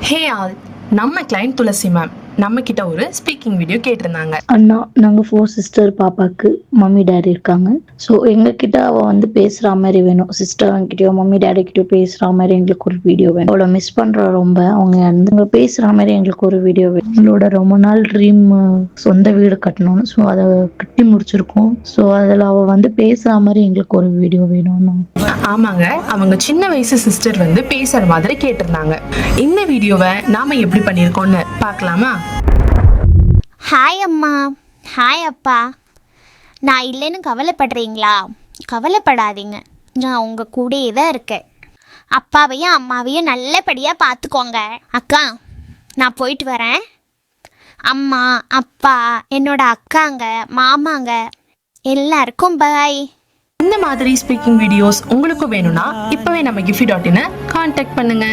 Hey all, நம்ம client துளசி ma'am நம்ம கிட்ட ஒரு ஸ்பீக்கிங் வீடியோ கேட்டிருந்தாங்க. அண்ணா, நாங்கள் 4 சிஸ்டர். பாப்பாக்கு மம்மி டேடி இருக்காங்க. ஸோ எங்ககிட்ட அவள் வந்து பேசுகிற மாதிரி வேணும். சிஸ்டர் அவங்ககிட்டயோ மம்மி டேடி கிட்டயோ பேசுகிற மாதிரி எங்களுக்கு ஒரு வீடியோ வேணும். அவளை மிஸ் பண்ணுற ரொம்ப. அவங்க பேசுகிற மாதிரி எங்களுக்கு ஒரு வீடியோ வேணும். எங்களோட ரொம்ப நாள் ட்ரீம் சொந்த வீடு கட்டணும்னு. ஸோ அதை கட்டி முடிச்சிருக்கோம். ஸோ அதில் அவள் வந்து பேசுகிற மாதிரி எங்களுக்கு ஒரு வீடியோ வேணும்ண்ணா. ஆமாங்க, அவங்க சின்ன வயசு சிஸ்டர் வந்து பேசுற மாதிரி கேட்டிருந்தாங்க. இந்த வீடியோவை நாம எப்படி பண்ணியிருக்கோம்னு பார்க்கலாமா? ஹாய் அம்மா, ஹாய் அப்பா. நான் இல்லைன்னு கவலைப்படுறீங்களா? கவலைப்படாதீங்க, நான் உங்கள் கூடயே தான் இருக்கேன். அப்பாவையும் அம்மாவையும் நல்லபடியாக பார்த்துக்கோங்க. அக்கா, நான் போயிட்டு வரேன். அம்மா, அப்பா, என்னோட அக்காங்க, மாமாங்க எல்லாருக்கும் பாய். இந்த மாதிரி ஸ்பீக்கிங் வீடியோஸ் உங்களுக்கு வேணும்னா இப்பவே நம்ம giffy.in கான்டாக்ட் பண்ணுங்க.